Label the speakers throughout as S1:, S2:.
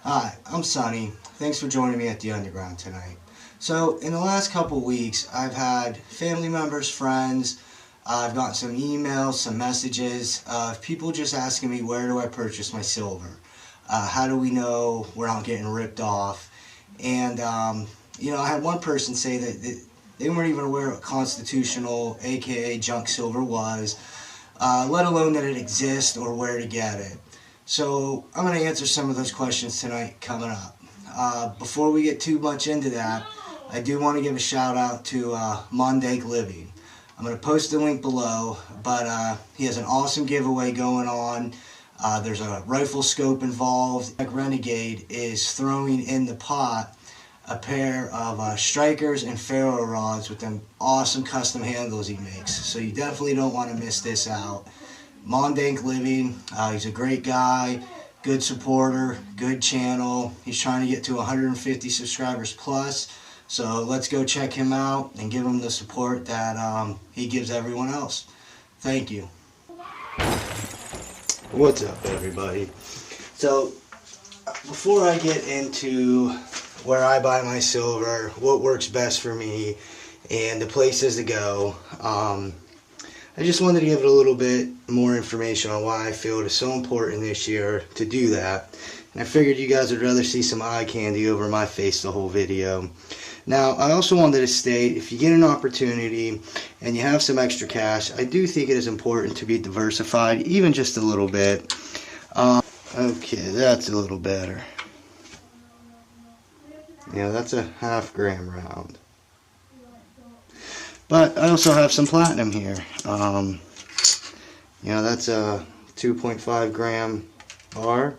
S1: Hi, I'm Sonny. Thanks for joining me at the Underground tonight. So, in the last couple weeks, I've had family members, friends, I've gotten some emails, some messages of people just asking me, where do I purchase my silver? How do we know we're not getting ripped off? And, I had one person say that they weren't even aware what constitutional, aka junk silver, was, let alone that it exists or where to get it. So I'm going to answer some of those questions tonight coming up. Before we get too much into that, I do want to give a shout out to Mondank Living. I'm going to post the link below, but he has an awesome giveaway going on. There's a rifle scope involved. Renegade is throwing in the pot a pair of strikers and ferro rods with them awesome custom handles he makes. So you definitely don't want to miss this out. Mondank Living, he's a great guy, good supporter, good channel. He's trying to get to 150 subscribers plus. So let's go check him out and give him the support that he gives everyone else. Thank you. What's up, everybody? So before I get into where I buy my silver, what works best for me, and the places to go, I just wanted to give it a little bit more information on why I feel it is so important this year to do that. And I figured you guys would rather see some eye candy over my face the whole video. Now, I also wanted to state, if you get an opportunity and you have some extra cash, I do think it is important to be diversified, even just a little bit. Okay, that's a little better. Yeah, that's a half gram round. But I also have some platinum here. That's a 2.5 gram bar.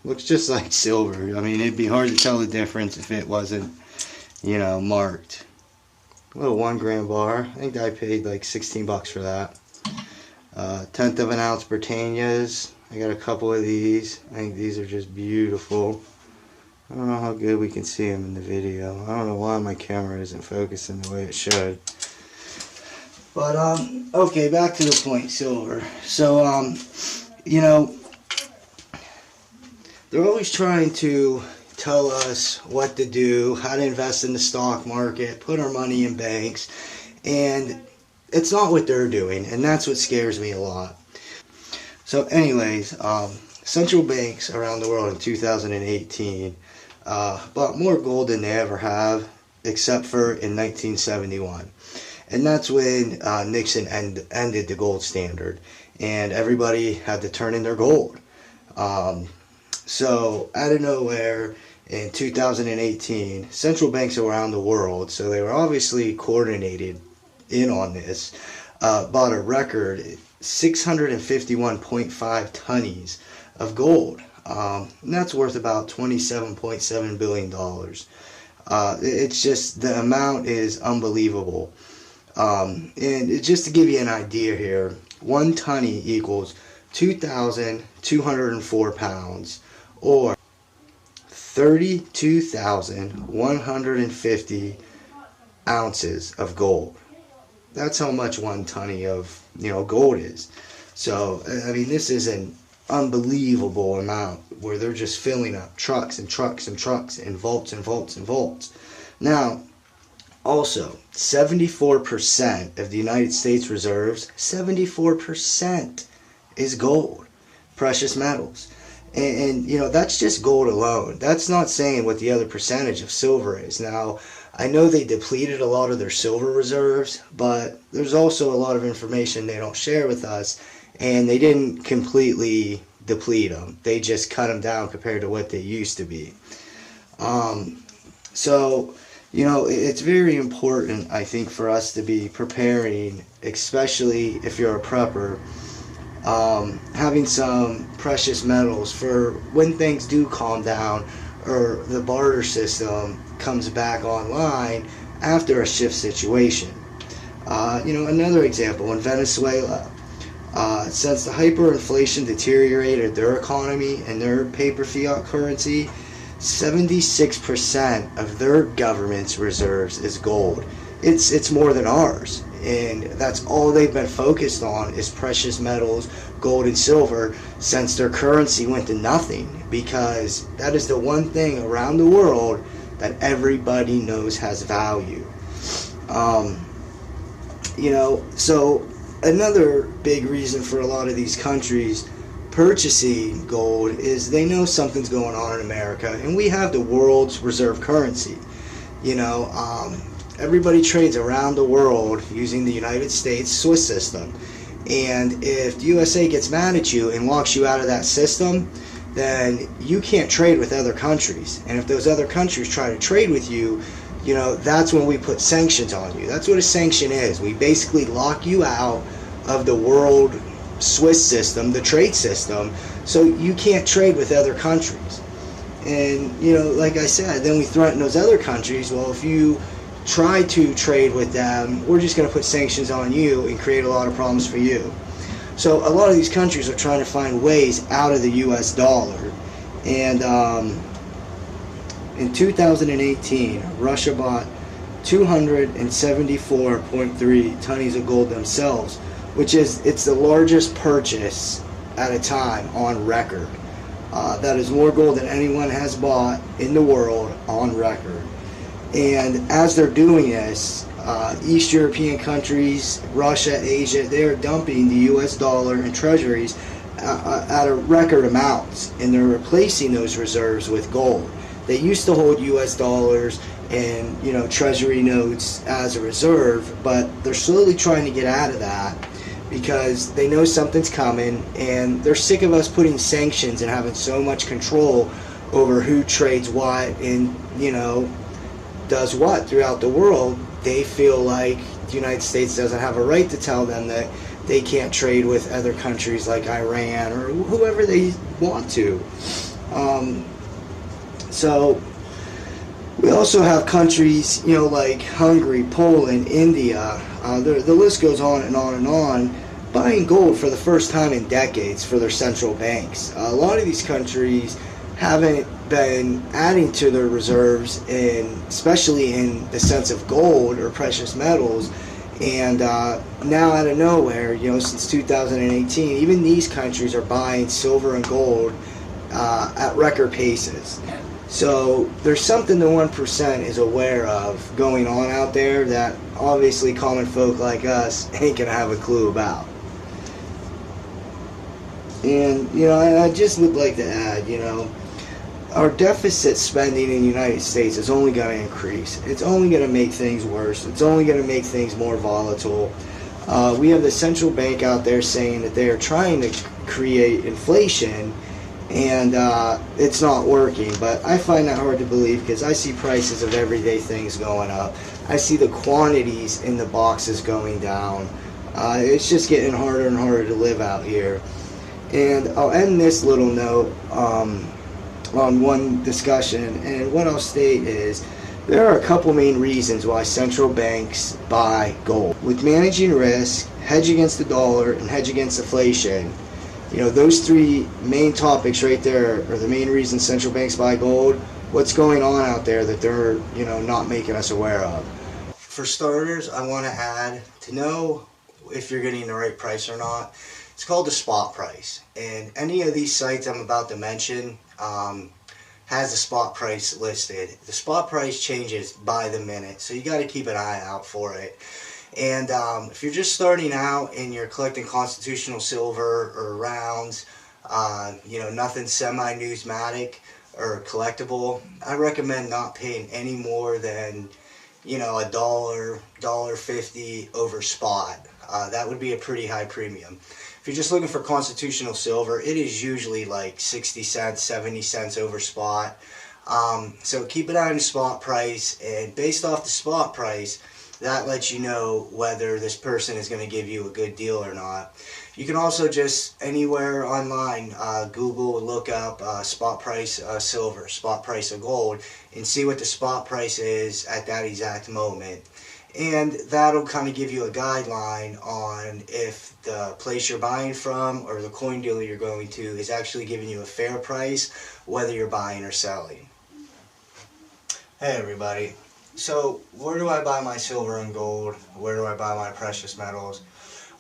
S1: Looks just like silver. I mean, it'd be hard to tell the difference if it wasn't, marked. A little 1 gram bar. I think I paid like 16 bucks for that. 1/10 of an ounce Britannias. I got a couple of these. I think these are just beautiful. I don't know how good we can see them in the video. I don't know why my camera isn't focusing the way it should. But, okay, back to the point, silver. So, they're always trying to tell us what to do, how to invest in the stock market, put our money in banks, and it's not what they're doing, and that's what scares me a lot. So anyways, central banks around the world in 2018 bought more gold than they ever have, except for in 1971. And that's when Nixon ended the gold standard, and everybody had to turn in their gold. So out of nowhere in 2018, central banks around the world, so they were obviously coordinated in on this, bought a record 651.5 tonnes of gold. And that's worth about $27.7 billion. It's just, the amount is unbelievable. And just to give you an idea here, 1 tonne equals 2,204 pounds, or 32,150 ounces of gold. That's how much 1 tonne of gold is. So I mean, this is an unbelievable amount where they're just filling up trucks and trucks and trucks and vaults and vaults and vaults. Now, also, 74% of the United States reserves, 74% is gold, precious metals. And that's just gold alone. That's not saying what the other percentage of silver is. Now, I know they depleted a lot of their silver reserves, but there's also a lot of information they don't share with us, and they didn't completely deplete them. They just cut them down compared to what they used to be. So, it's very important, I think, for us to be preparing, especially if you're a prepper, having some precious metals for when things do calm down or the barter system comes back online after a shift situation. Another example, in Venezuela, since the hyperinflation deteriorated their economy and their paper fiat currency, 76% of their government's reserves is gold. It's more than ours. and that's all they've been focused on is precious metals, gold and silver, since their currency went to nothing, because that is the one thing around the world that everybody knows has value. So another big reason for a lot of these countries purchasing gold is they know something's going on in America, and we have the world's reserve currency. Everybody trades around the world using the United States Swiss system, and if the USA gets mad at you and locks you out of that system, then you can't trade with other countries. And if those other countries try to trade with you, that's when we put sanctions on you. That's what a sanction is. We basically lock you out of the world Swiss system, the trade system, so you can't trade with other countries. And, like I said, then we threaten those other countries, well, if you try to trade with them, we're just going to put sanctions on you and create a lot of problems for you. So a lot of these countries are trying to find ways out of the US dollar. And in 2018, Russia bought 274.3 tonnes of gold themselves, which it's the largest purchase at a time on record. That is more gold than anyone has bought in the world on record. And as they're doing this, East European countries, Russia, Asia, they're dumping the US dollar and treasuries at a record amounts, and they're replacing those reserves with gold. They used to hold US dollars and treasury notes as a reserve, but they're slowly trying to get out of that because they know something's coming, and they're sick of us putting sanctions and having so much control over who trades what and does what throughout the world. They feel like the United States doesn't have a right to tell them that they can't trade with other countries like Iran or whoever they want to. So we also have countries, like Hungary, Poland, India, the list goes on and on and on, buying gold for the first time in decades for their central banks. A lot of these countries haven't been adding to their reserves, especially in the sense of gold or precious metals. And now out of nowhere, since 2018, even these countries are buying silver and gold at record paces. So there's something the 1% is aware of going on out there that obviously common folk like us ain't gonna have a clue about. And I just would like to add, our deficit spending in the United States is only going to increase. It's only going to make things worse. It's only going to make things more volatile. We have the central bank out there saying that they are trying to create inflation, and it's not working. But I find that hard to believe because I see prices of everyday things going up. I see the quantities in the boxes going down. It's just getting harder and harder to live out here. And I'll end this little note on one discussion, and what I'll state is there are a couple main reasons why central banks buy gold. With managing risk, hedge against the dollar, and hedge against inflation, those three main topics right there are the main reasons central banks buy gold. What's going on out there that they're not making us aware of? For starters, I want to add, to know if you're getting the right price or not, it's called the spot price. And any of these sites I'm about to mention has the spot price listed. The spot price changes by the minute, so you got to keep an eye out for it. And if you're just starting out and you're collecting constitutional silver or rounds, nothing semi-numismatic or collectible, I recommend not paying any more than $1.50 over spot. That would be a pretty high premium. If you're just looking for constitutional silver, it is usually like 60 cents, 70 cents over spot. So keep an eye on the spot price, and based off the spot price, that lets you know whether this person is going to give you a good deal or not. You can also just anywhere online Google, look up spot price silver, spot price of gold, and see what the spot price is at that exact moment. And that'll kind of give you a guideline on if the place you're buying from or the coin dealer you're going to is actually giving you a fair price, whether you're buying or selling. Hey everybody, So where do I buy my silver and gold? Where do I buy my precious metals?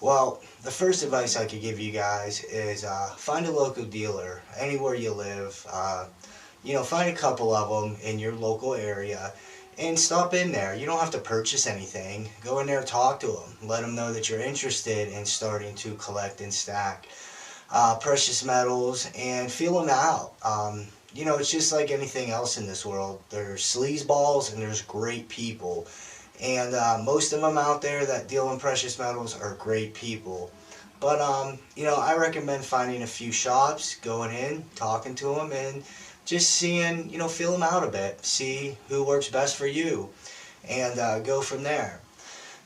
S1: Well, the first advice I could give you guys is find a local dealer anywhere you live. Find a couple of them in your local area and stop in there. You don't have to purchase anything. Go in there, talk to them. Let them know that you're interested in starting to collect and stack precious metals and feel them out. It's just like anything else in this world. There's sleazeballs and there's great people. And most of them out there that deal in precious metals are great people. But, I recommend finding a few shops, going in, talking to them, and just seeing, feel them out a bit. See who works best for you, and go from there.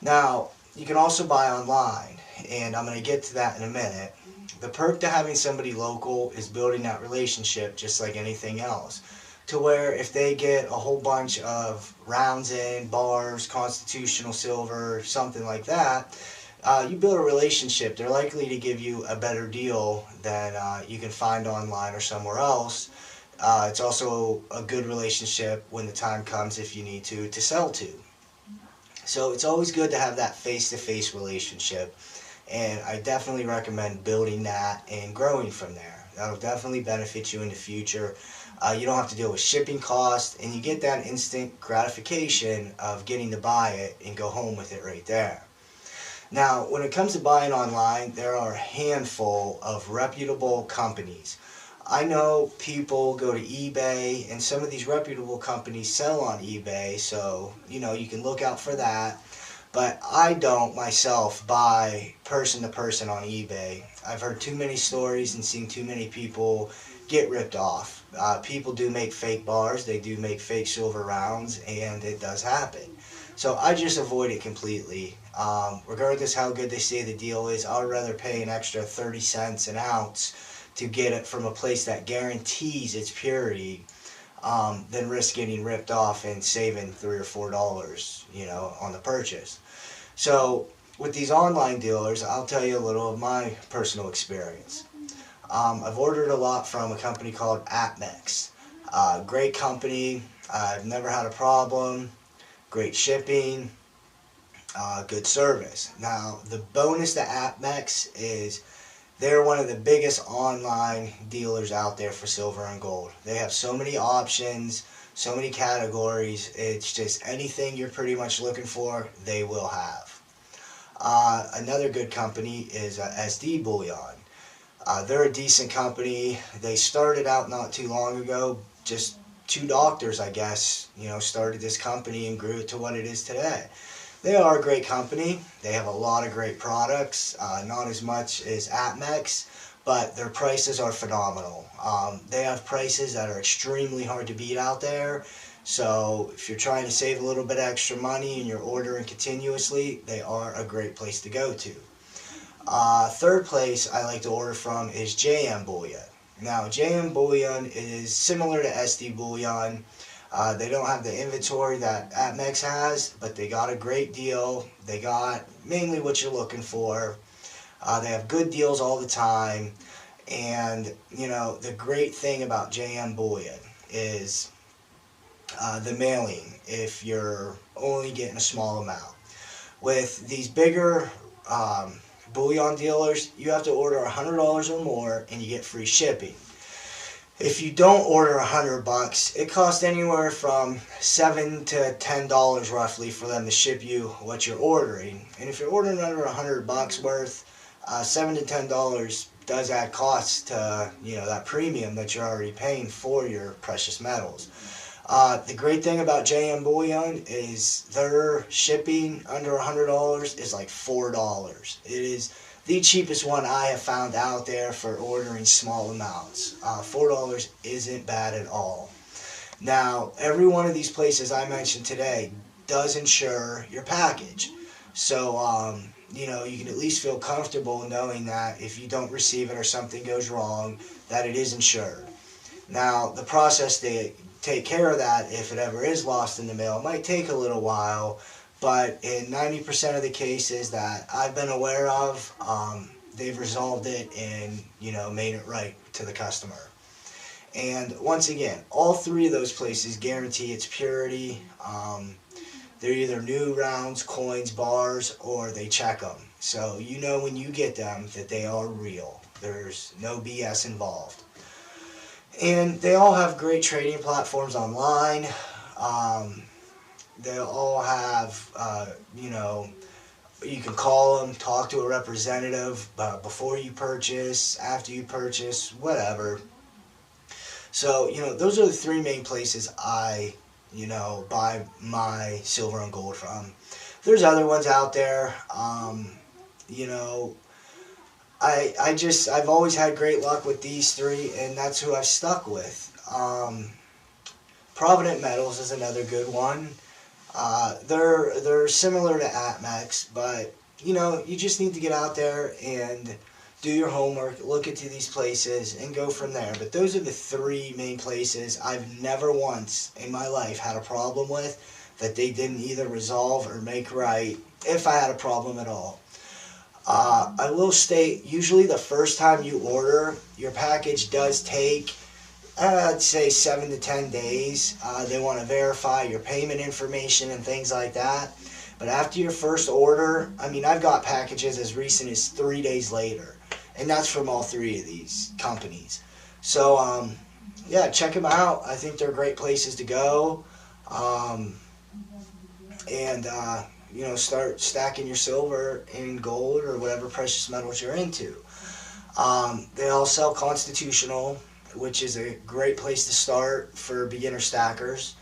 S1: Now, you can also buy online, and I'm going to get to that in a minute. The perk to having somebody local is building that relationship just like anything else. To where if they get a whole bunch of rounds in, bars, constitutional silver, something like that, you build a relationship. They're likely to give you a better deal than you can find online or somewhere else. It's also a good relationship when the time comes, if you need to sell to. So it's always good to have that face-to-face relationship, and I definitely recommend building that and growing from there. That'll definitely benefit you in the future. You don't have to deal with shipping costs, and you get that instant gratification of getting to buy it and go home with it right there. Now, when it comes to buying online, there are a handful of reputable companies. I know people go to eBay, and some of these reputable companies sell on eBay, so you can look out for that. But I don't myself buy person to person on eBay. I've heard too many stories and seen too many people get ripped off. People do make fake bars, they do make fake silver rounds, and it does happen. So I just avoid it completely. Regardless how good they say the deal is, I'd rather pay an extra 30 cents an ounce to get it from a place that guarantees its purity, than risk getting ripped off and saving $3 or $4, on the purchase. So with these online dealers, I'll tell you a little of my personal experience. I've ordered a lot from a company called APMEX. Great company. I've never had a problem. Great shipping. Good service. Now, the bonus to APMEX is they're one of the biggest online dealers out there for silver and gold. They have so many options, so many categories. It's just anything you're pretty much looking for, they will have. Another good company is SD Bullion. They're a decent company. They started out not too long ago. Just two doctors, I guess, started this company and grew it to what it is today. They are a great company. They have a lot of great products, not as much as APMEX, but their prices are phenomenal. They have prices that are extremely hard to beat out there, so if you're trying to save a little bit extra money and you're ordering continuously, they are a great place to go to. Third place I like to order from is JM Bullion. Now, JM Bullion is similar to SD Bullion. They don't have the inventory that APMEX has, but they got a great deal. They got mainly what you're looking for. They have good deals all the time. And, the great thing about JM Bullion is the mailing, if you're only getting a small amount. With these bigger bullion dealers, you have to order $100 or more and you get free shipping. If you don't order $100, it costs anywhere from $7 to $10 roughly for them to ship you what you're ordering. And if you're ordering under $100 worth, $7 to $10 does add costs to that premium that you're already paying for your precious metals. The great thing about JM Bullion is their shipping under $100 is like $4. It is the cheapest one I have found out there for ordering small amounts. $4 isn't bad at all. Now, every one of these places I mentioned today does insure your package. So, you can at least feel comfortable knowing that if you don't receive it or something goes wrong, that it is insured. Now, the process to take care of that, if it ever is lost in the mail, might take a little while. But in 90% of the cases that I've been aware of, they've resolved it and, made it right to the customer. And once again, all three of those places guarantee its purity. They're either new rounds, coins, bars, or they check them. So you know when you get them that they are real. There's no BS involved. And they all have great trading platforms online. They all have, you can call them, talk to a representative before you purchase, after you purchase, whatever. So, those are the three main places I, buy my silver and gold from. There's other ones out there. I've always had great luck with these three, and that's who I've stuck with. Provident Metals is another good one. They're similar to Atmex, but you just need to get out there and do your homework, look into these places, and go from there. But those are the three main places I've never once in my life had a problem with that they didn't either resolve or make right, if I had a problem at all. I will state, usually the first time you order, your package does take, I'd say 7 to 10 days. They want to verify your payment information and things like that. But after your first order, I've got packages as recent as 3 days later. And that's from all three of these companies. So, yeah, check them out. I think they're great places to go. Start stacking your silver and gold or whatever precious metals you're into. They all sell Constitutional, which is a great place to start for beginner stackers.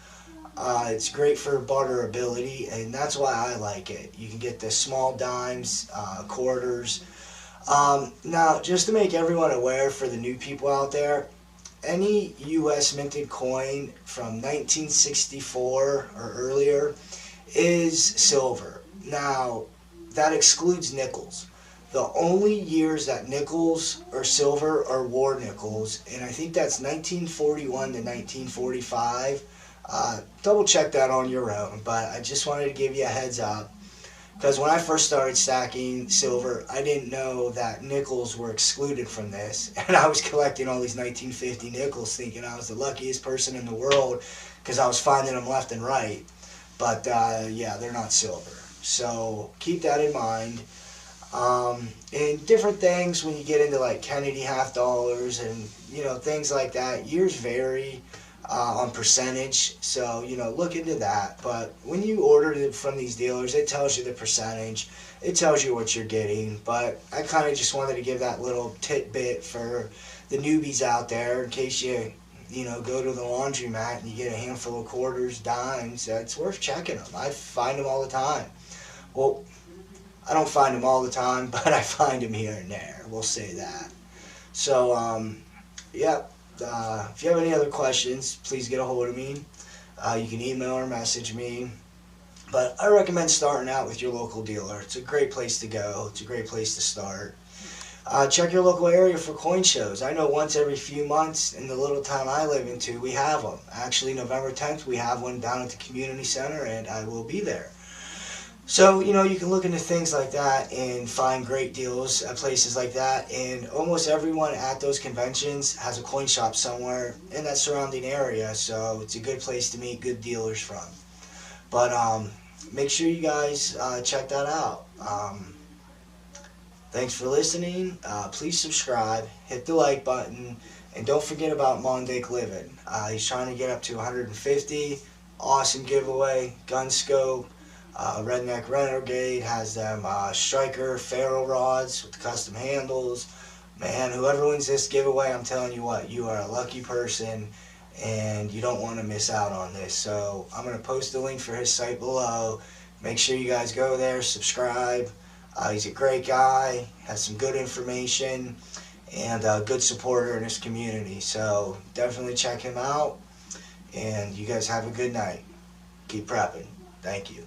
S1: It's great for barterability, and that's why I like it. You can get the small dimes, quarters. Now, just to make everyone aware for the new people out there, any U.S. minted coin from 1964 or earlier is silver. Now, that excludes nickels. The only years that nickels or silver are war nickels, and I think that's 1941 to 1945. Double check that on your own, but I just wanted to give you a heads up. Because when I first started stacking silver, I didn't know that nickels were excluded from this. And I was collecting all these 1950 nickels thinking I was the luckiest person in the world because I was finding them left and right. But yeah, they're not silver. So keep that in mind. And different things when you get into like Kennedy half dollars and things like that, years vary on percentage, so look into that. But when you order it from these dealers, it tells you the percentage, it tells you what you're getting. But I kind of just wanted to give that little tidbit for the newbies out there in case you go to the laundromat and you get a handful of quarters, dimes. It's worth checking them. I find them all the time. Well, I don't find them all the time, but I find them here and there. We'll say that. So, yeah. If you have any other questions, please get a hold of me. You can email or message me. But I recommend starting out with your local dealer. It's a great place to go. It's a great place to start. Check your local area for coin shows. I know once every few months in the little town I live into, we have them. Actually, November 10th, we have one down at the community center, and I will be there. So, you can look into things like that and find great deals at places like that. And almost everyone at those conventions has a coin shop somewhere in that surrounding area. So it's a good place to meet good dealers from. But make sure you guys check that out. Thanks for listening. Please subscribe, hit the like button, and don't forget about Monday Living. He's trying to get up to 150. Awesome giveaway, gun scope. Redneck Renegade has them striker ferro rods with the custom handles. Man, whoever wins this giveaway, I'm telling you what, you are a lucky person and you don't want to miss out on this. So I'm going to post the link for his site below. Make sure you guys go there, subscribe. He's a great guy, has some good information, and a good supporter in his community. So definitely check him out, and you guys have a good night. Keep prepping. Thank you.